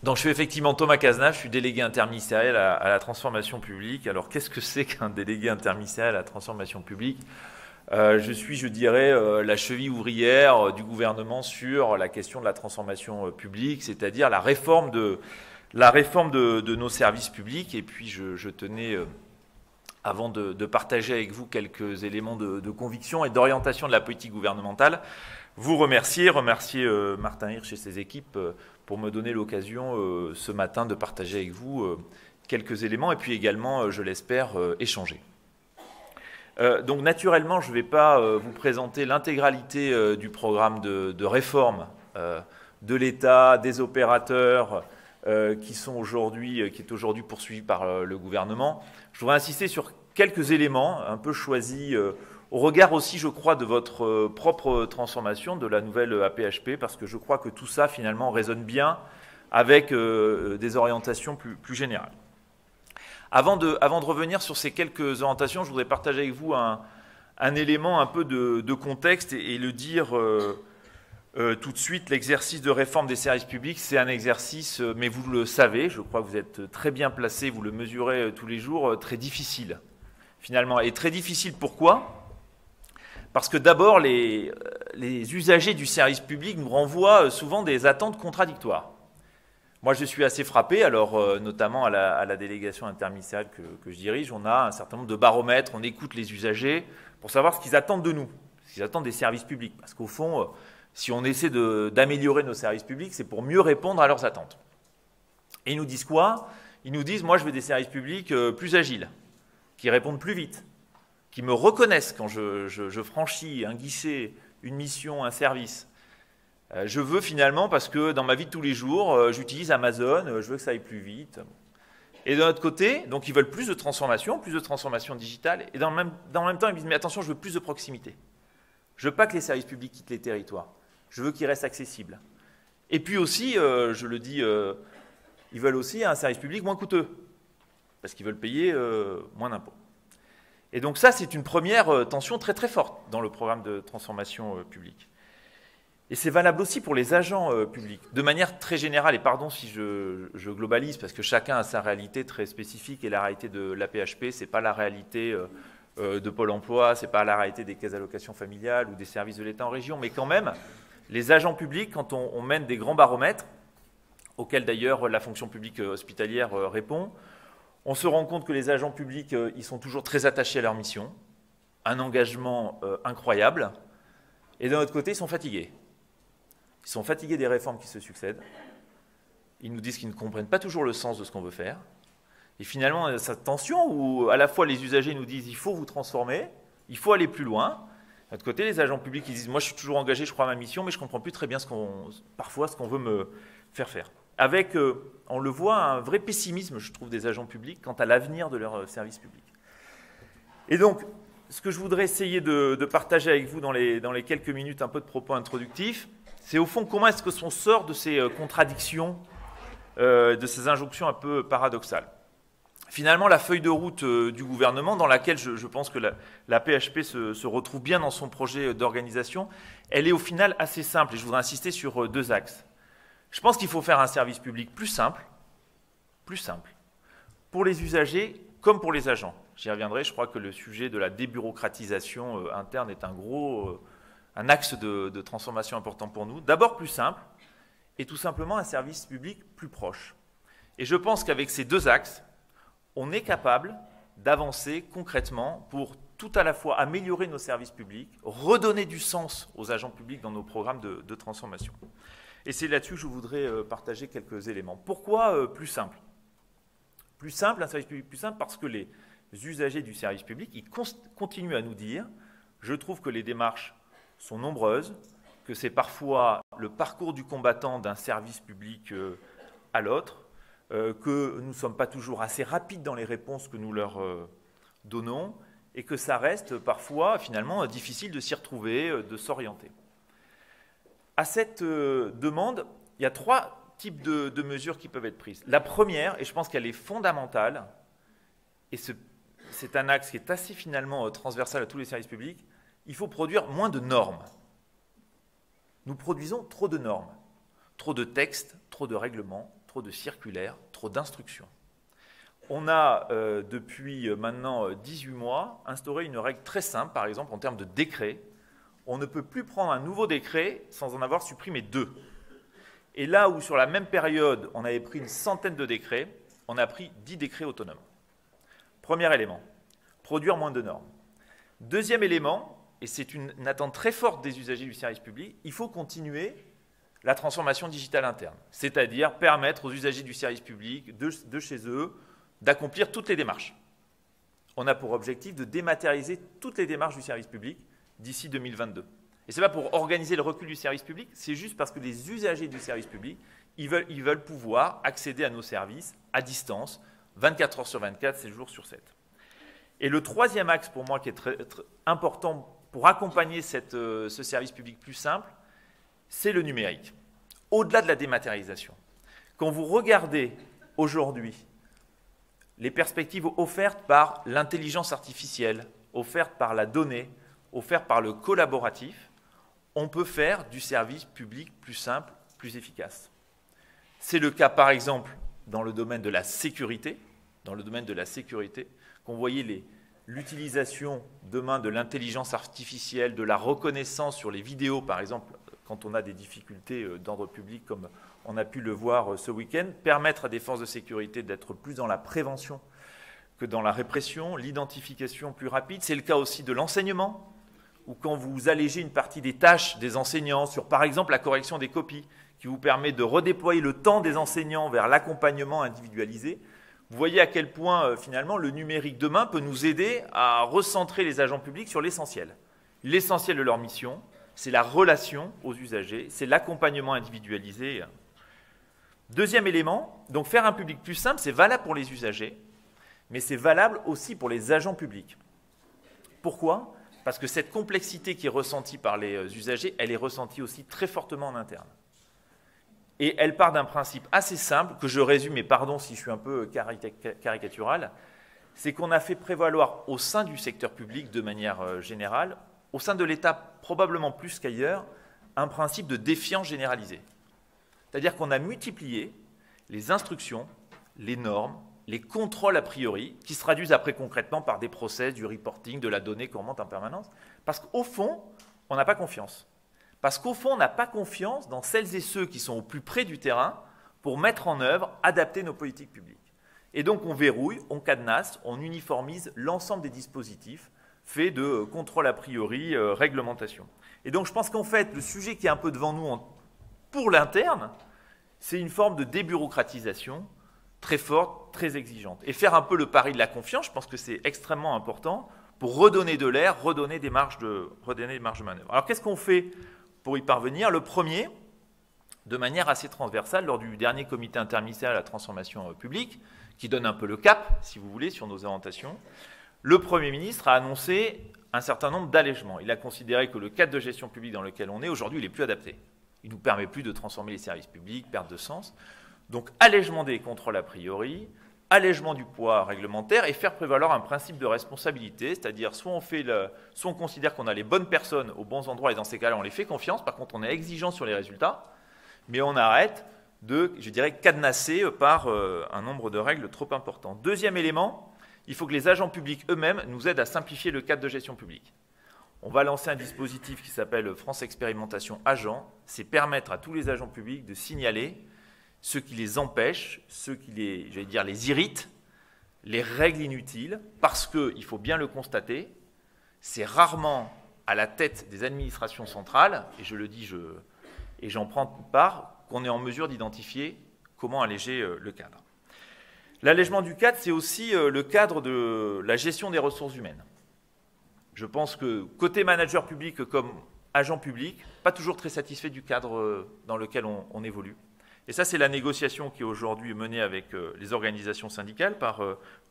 Donc je suis effectivement Thomas Cazenave, je suis délégué interministériel à la transformation publique. Alors qu'est-ce que c'est qu'un délégué interministériel à la transformation publique? Je suis, je dirais, la cheville ouvrière du gouvernement sur la question de la transformation publique, c'est-à-dire la réforme de nos services publics. Et puis je tenais, avant de partager avec vous quelques éléments de conviction et d'orientation de la politique gouvernementale, vous remercier Martin Hirsch et ses équipes pour me donner l'occasion ce matin de partager avec vous quelques éléments et puis également, je l'espère, échanger. Donc naturellement, je ne vais pas vous présenter l'intégralité du programme de réforme de l'État, des opérateurs qui est aujourd'hui poursuivi par le gouvernement. Je voudrais insister sur quelques éléments un peu choisis au regard aussi, je crois, de votre propre transformation, de la nouvelle APHP, parce que je crois que tout ça, finalement, résonne bien avec des orientations plus générales. Avant de revenir sur ces quelques orientations, je voudrais partager avec vous un élément un peu de contexte et le dire tout de suite. L'exercice de réforme des services publics, c'est un exercice, mais vous le savez, je crois que vous êtes très bien placé, vous le mesurez tous les jours, très difficile, finalement. Et très difficile, pourquoi ? Parce que d'abord, les usagers du service public nous renvoient souvent des attentes contradictoires. Moi, je suis assez frappé, alors notamment à la délégation interministérielle que je dirige, on a un certain nombre de baromètres, on écoute les usagers pour savoir ce qu'ils attendent de nous, ce qu'ils attendent des services publics. Parce qu'au fond, si on essaie d'améliorer nos services publics, c'est pour mieux répondre à leurs attentes. Et ils nous disent quoi? Ils nous disent, moi, je veux des services publics plus agiles, qui répondent plus vite, qui me reconnaissent quand je franchis un guichet, une mission, un service. Je veux finalement, parce que dans ma vie de tous les jours, j'utilise Amazon, je veux que ça aille plus vite. Et de notre côté, donc ils veulent plus de transformation digitale, et dans le même temps, ils me disent, mais attention, je veux plus de proximité. Je veux pas que les services publics quittent les territoires. Je veux qu'ils restent accessibles. Et puis aussi, je le dis, ils veulent aussi un service public moins coûteux, parce qu'ils veulent payer moins d'impôts. Et donc ça, c'est une première tension très très forte dans le programme de transformation publique. Et c'est valable aussi pour les agents publics, de manière très générale, et pardon si je globalise, parce que chacun a sa réalité très spécifique, et la réalité de l'APHP, ce n'est pas la réalité de Pôle emploi, ce n'est pas la réalité des caisses d'allocation familiale ou des services de l'État en région, mais quand même, les agents publics, quand on mène des grands baromètres, auxquels d'ailleurs la fonction publique hospitalière répond, on se rend compte que les agents publics, ils sont toujours très attachés à leur mission, un engagement incroyable, et d'un autre côté, ils sont fatigués. Ils sont fatigués des réformes qui se succèdent. Ils nous disent qu'ils ne comprennent pas toujours le sens de ce qu'on veut faire. Et finalement, cette tension où à la fois les usagers nous disent il faut vous transformer, il faut aller plus loin. De l'autre côté, les agents publics ils disent moi je suis toujours engagé, je crois à ma mission, mais je ne comprends plus très bien parfois ce qu'on veut me faire faire. Avec, on le voit, un vrai pessimisme, je trouve, des agents publics quant à l'avenir de leur service public. Et donc, ce que je voudrais essayer de partager avec vous dans les quelques minutes, un peu de propos introductifs, c'est au fond comment est-ce qu'on sort de ces contradictions, de ces injonctions un peu paradoxales. Finalement, la feuille de route du gouvernement, dans laquelle je pense que la PHP se retrouve bien dans son projet d'organisation, elle est au final assez simple, et je voudrais insister sur deux axes. Je pense qu'il faut faire un service public plus simple, pour les usagers comme pour les agents. J'y reviendrai, je crois que le sujet de la débureaucratisation interne est un axe de transformation important pour nous. D'abord plus simple, et tout simplement un service public plus proche. Et je pense qu'avec ces deux axes, on est capable d'avancer concrètement pour tout à la fois améliorer nos services publics, redonner du sens aux agents publics dans nos programmes de transformation. Et c'est là-dessus que je voudrais partager quelques éléments. Pourquoi plus simple? Plus simple, un service public plus simple, parce que les usagers du service public, ils continuent à nous dire « je trouve que les démarches sont nombreuses, que c'est parfois le parcours du combattant d'un service public à l'autre, que nous ne sommes pas toujours assez rapides dans les réponses que nous leur donnons, et que ça reste parfois, finalement, difficile de s'y retrouver, de s'orienter. » À cette demande, il y a trois types de mesures qui peuvent être prises. La première, et je pense qu'elle est fondamentale, et c'est un axe qui est assez finalement transversal à tous les services publics, il faut produire moins de normes. Nous produisons trop de normes, trop de textes, trop de règlements, trop de circulaires, trop d'instructions. On a, depuis maintenant 18 mois, instauré une règle très simple, par exemple en termes de décret. On ne peut plus prendre un nouveau décret sans en avoir supprimé 2. Et là où sur la même période, on avait pris une centaine de décrets, on a pris 10 décrets autonomes. Premier élément, produire moins de normes. Deuxième élément, et c'est une attente très forte des usagers du service public, il faut continuer la transformation digitale interne, c'est-à-dire permettre aux usagers du service public, de chez eux, d'accomplir toutes les démarches. On a pour objectif de dématérialiser toutes les démarches du service public d'ici 2022. Et ce n'est pas pour organiser le recul du service public, c'est juste parce que les usagers du service public, ils veulent pouvoir accéder à nos services à distance, 24 heures sur 24, 7 jours sur 7. Et le troisième axe pour moi qui est très important pour accompagner ce service public plus simple, c'est le numérique. Au-delà de la dématérialisation. Quand vous regardez aujourd'hui les perspectives offertes par l'intelligence artificielle, offertes par la donnée, offertes par le collaboratif, on peut faire du service public plus simple, plus efficace. C'est le cas, par exemple, dans le domaine de la sécurité. Dans le domaine de la sécurité, qu'on voyait l'utilisation demain de l'intelligence artificielle, de la reconnaissance sur les vidéos, par exemple, quand on a des difficultés d'ordre public, comme on a pu le voir ce week-end, permettre à des forces de sécurité d'être plus dans la prévention que dans la répression, l'identification plus rapide. C'est le cas aussi de l'enseignement, ou quand vous allégez une partie des tâches des enseignants sur, par exemple, la correction des copies, qui vous permet de redéployer le temps des enseignants vers l'accompagnement individualisé. Vous voyez à quel point, finalement, le numérique demain peut nous aider à recentrer les agents publics sur l'essentiel. L'essentiel de leur mission, c'est la relation aux usagers, c'est l'accompagnement individualisé. Deuxième élément, donc faire un public plus simple, c'est valable pour les usagers, mais c'est valable aussi pour les agents publics. Pourquoi ? Parce que cette complexité qui est ressentie par les usagers, elle est ressentie aussi très fortement en interne. Et elle part d'un principe assez simple, que je résume, et pardon si je suis un peu caricatural, c'est qu'on a fait prévaloir au sein du secteur public de manière générale, au sein de l'État probablement plus qu'ailleurs, un principe de défiance généralisée. C'est-à-dire qu'on a multiplié les instructions, les normes, les contrôles a priori, qui se traduisent après concrètement par des process, du reporting, de la donnée qu'on remonte en permanence, parce qu'au fond, on n'a pas confiance. Parce qu'au fond, on n'a pas confiance dans celles et ceux qui sont au plus près du terrain pour mettre en œuvre, adapter nos politiques publiques. Et donc on verrouille, on cadenasse, on uniformise l'ensemble des dispositifs faits de contrôle a priori, réglementation. Et donc je pense qu'en fait, le sujet qui est un peu devant nous pour l'interne, c'est une forme de débureaucratisation très forte, très exigeante. Et faire un peu le pari de la confiance, je pense que c'est extrêmement important pour redonner de l'air, redonner des marges de manœuvre. Alors qu'est-ce qu'on fait pour y parvenir? Le premier, de manière assez transversale, lors du dernier comité interministériel à la transformation publique, qui donne un peu le cap, si vous voulez, sur nos orientations, le Premier ministre a annoncé un certain nombre d'allègements. Il a considéré que le cadre de gestion publique dans lequel on est aujourd'hui, il n'est plus adapté. Il ne nous permet plus de transformer les services publics, perte de sens. Donc, allègement des contrôles a priori, allègement du poids réglementaire et faire prévaloir un principe de responsabilité, c'est-à-dire soit on considère qu'on a les bonnes personnes aux bons endroits et dans ces cas-là, on les fait confiance. Par contre, on est exigeant sur les résultats, mais on arrête de, je dirais, cadenasser par un nombre de règles trop important. Deuxième élément, il faut que les agents publics eux-mêmes nous aident à simplifier le cadre de gestion publique. On va lancer un dispositif qui s'appelle France Expérimentation Agents. C'est permettre à tous les agents publics de signaler ce qui les empêche, ce qui les irrite, les règles inutiles, parce que, il faut bien le constater, c'est rarement à la tête des administrations centrales, et je le dis et j'en prends part, qu'on est en mesure d'identifier comment alléger le cadre. L'allègement du cadre, c'est aussi le cadre de la gestion des ressources humaines. Je pense que côté manager public comme agent public, pas toujours très satisfait du cadre dans lequel on évolue. Et ça, c'est la négociation qui est aujourd'hui menée avec les organisations syndicales par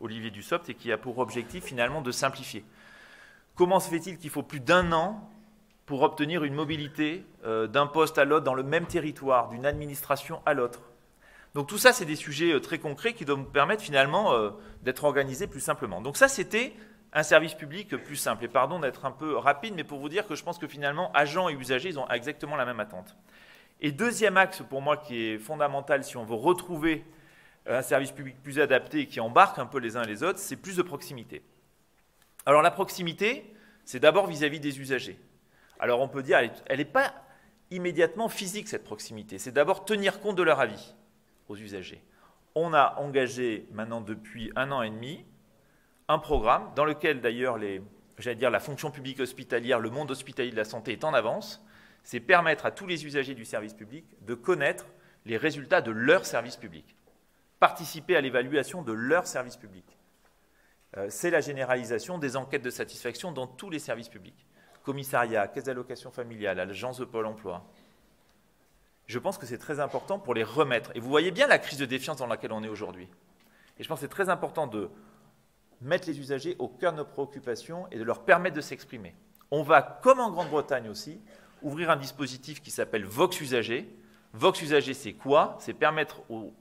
Olivier Dussopt et qui a pour objectif finalement de simplifier. Comment se fait-il qu'il faut plus d'1 an pour obtenir une mobilité d'un poste à l'autre dans le même territoire, d'une administration à l'autre? Donc tout ça, c'est des sujets très concrets qui doivent nous permettre finalement d'être organisés plus simplement. Donc ça, c'était un service public plus simple. Et pardon d'être un peu rapide, mais pour vous dire que je pense que finalement, agents et usagers, ils ont exactement la même attente. Et deuxième axe pour moi qui est fondamental si on veut retrouver un service public plus adapté et qui embarque un peu les uns et les autres, c'est plus de proximité. Alors la proximité, c'est d'abord vis-à-vis des usagers. Alors on peut dire, elle n'est pas immédiatement physique cette proximité, c'est d'abord tenir compte de leur avis aux usagers. On a engagé maintenant depuis 1 an et demi un programme dans lequel d'ailleurs la fonction publique hospitalière, le monde hospitalier de la santé est en avance, c'est permettre à tous les usagers du service public de connaître les résultats de leur service public, participer à l'évaluation de leur service public. C'est la généralisation des enquêtes de satisfaction dans tous les services publics. Commissariat, caisse d'allocation familiale, agence de Pôle emploi. Je pense que c'est très important pour les remettre. Et vous voyez bien la crise de défiance dans laquelle on est aujourd'hui. Et je pense que c'est très important de mettre les usagers au cœur de nos préoccupations et de leur permettre de s'exprimer. On va, comme en Grande-Bretagne aussi, ouvrir un dispositif qui s'appelle Vox Usager. Vox Usager, c'est quoi? C'est permettre aux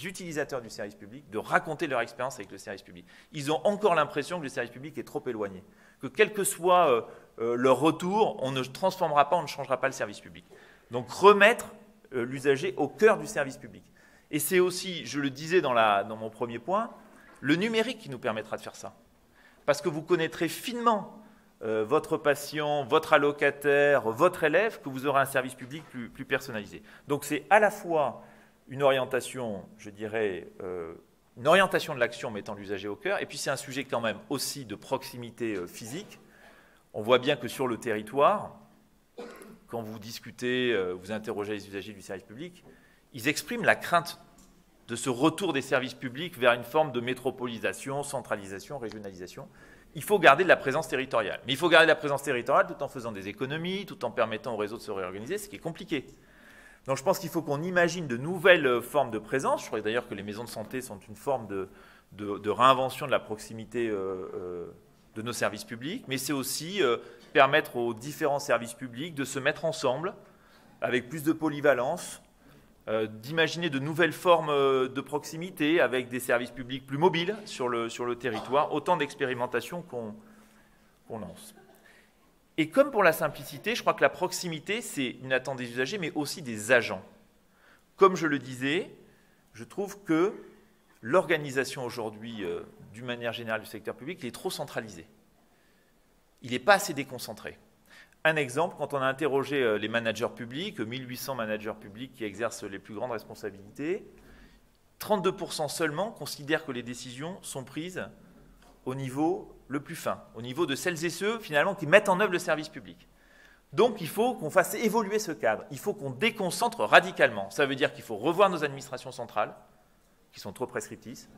utilisateurs du service public de raconter leur expérience avec le service public. Ils ont encore l'impression que le service public est trop éloigné, que quel que soit leur retour, on ne transformera pas, on ne changera pas le service public. Donc remettre l'usager au cœur du service public. Et c'est aussi, je le disais dans mon premier point, le numérique qui nous permettra de faire ça. Parce que vous connaîtrez finement votre patient, votre allocataire, votre élève, que vous aurez un service public plus personnalisé. Donc c'est à la fois une orientation, je dirais, une orientation de l'action mettant l'usager au cœur, et puis c'est un sujet quand même aussi de proximité physique. On voit bien que sur le territoire, quand vous discutez, vous interrogez les usagers du service public, ils expriment la crainte de ce retour des services publics vers une forme de métropolisation, centralisation, régionalisation. Il faut garder de la présence territoriale. Mais il faut garder de la présence territoriale tout en faisant des économies, tout en permettant au réseau de se réorganiser, ce qui est compliqué. Donc je pense qu'il faut qu'on imagine de nouvelles formes de présence. Je crois d'ailleurs que les maisons de santé sont une forme de réinvention de la proximité de nos services publics, mais c'est aussi permettre aux différents services publics de se mettre ensemble avec plus de polyvalence, d'imaginer de nouvelles formes de proximité avec des services publics plus mobiles sur le territoire, autant d'expérimentations qu'on lance. Et comme pour la simplicité, je crois que la proximité, c'est une attente des usagers, mais aussi des agents. Comme je le disais, je trouve que l'organisation aujourd'hui, d'une manière générale, du secteur public, il est trop centralisé. Il n'est pas assez déconcentré. Un exemple, quand on a interrogé les managers publics, 1800 managers publics qui exercent les plus grandes responsabilités, 32% seulement considèrent que les décisions sont prises au niveau le plus fin, au niveau de celles et ceux, finalement, qui mettent en œuvre le service public. Donc, il faut qu'on fasse évoluer ce cadre. Il faut qu'on déconcentre radicalement. Ça veut dire qu'il faut revoir nos administrations centrales, qui sont trop prescriptrices,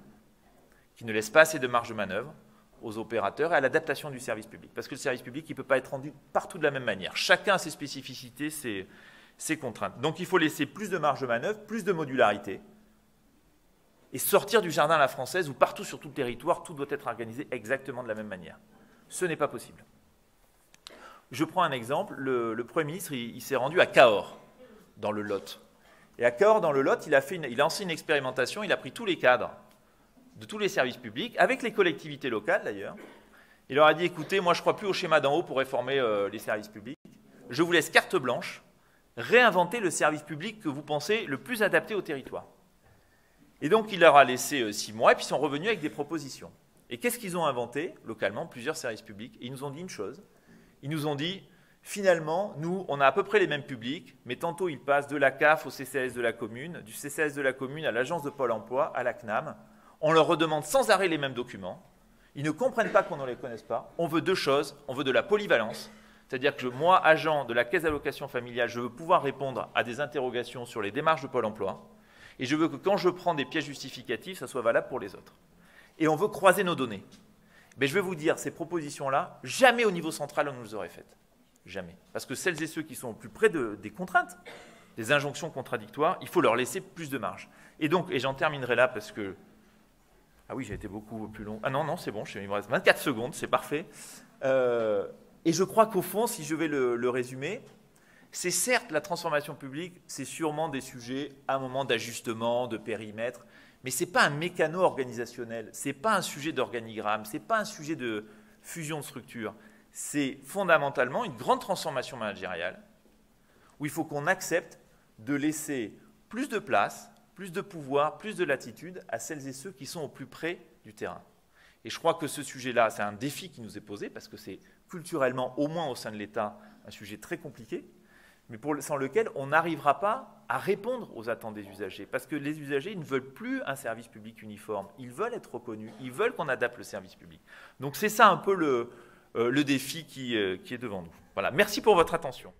qui ne laissent pas assez de marge de manœuvre aux opérateurs et à l'adaptation du service public. Parce que le service public, il ne peut pas être rendu partout de la même manière. Chacun a ses spécificités, ses contraintes. Donc, il faut laisser plus de marge de manœuvre, plus de modularité, et sortir du jardin à la française où partout sur tout le territoire, tout doit être organisé exactement de la même manière. Ce n'est pas possible. Je prends un exemple. Le Premier ministre, il s'est rendu à Cahors, dans le Lot. Et à Cahors, dans le Lot, il a lancé une expérimentation, il a pris tous les cadres de tous les services publics, avec les collectivités locales d'ailleurs. Il leur a dit, écoutez, moi je ne crois plus au schéma d'en haut pour réformer les services publics. Je vous laisse carte blanche, réinventer le service public que vous pensez le plus adapté au territoire. Et donc, il leur a laissé 6 mois, et puis ils sont revenus avec des propositions. Et qu'est-ce qu'ils ont inventé, localement, plusieurs services publics? Et ils nous ont dit une chose. Ils nous ont dit, finalement, nous, on a à peu près les mêmes publics, mais tantôt ils passent de la CAF au CCAS de la commune, du CCAS de la commune à l'agence de Pôle emploi, à la CNAM. On leur redemande sans arrêt les mêmes documents. Ils ne comprennent pas qu'on ne les connaisse pas. On veut 2 choses. On veut de la polyvalence. C'est-à-dire que moi, agent de la caisse d'allocation familiale, je veux pouvoir répondre à des interrogations sur les démarches de Pôle emploi. Et je veux que quand je prends des pièces justificatives, ça soit valable pour les autres. Et on veut croiser nos données. Mais je vais vous dire, ces propositions-là, jamais au niveau central on nous les aurait faites. Jamais. Parce que celles et ceux qui sont plus près des contraintes, des injonctions contradictoires, il faut leur laisser plus de marge. Et donc, et j'en terminerai là parce que... Ah oui, j'ai été beaucoup plus long. Ah non, c'est bon, il me reste 24 secondes, c'est parfait. Et je crois qu'au fond, si je vais le résumer, c'est certes la transformation publique, c'est sûrement des sujets à un moment d'ajustement, de périmètre, mais ce n'est pas un mécano organisationnel, ce n'est pas un sujet d'organigramme, ce n'est pas un sujet de fusion de structure. C'est fondamentalement une grande transformation managériale où il faut qu'on accepte de laisser plus de place, plus de pouvoir, plus de latitude à celles et ceux qui sont au plus près du terrain. Et je crois que ce sujet-là, c'est un défi qui nous est posé, parce que c'est culturellement, au moins au sein de l'État, un sujet très compliqué, mais sans lequel on n'arrivera pas à répondre aux attentes des usagers. Parce que les usagers, ils ne veulent plus un service public uniforme, ils veulent être reconnus, ils veulent qu'on adapte le service public. Donc c'est ça un peu le défi qui est devant nous. Voilà, merci pour votre attention.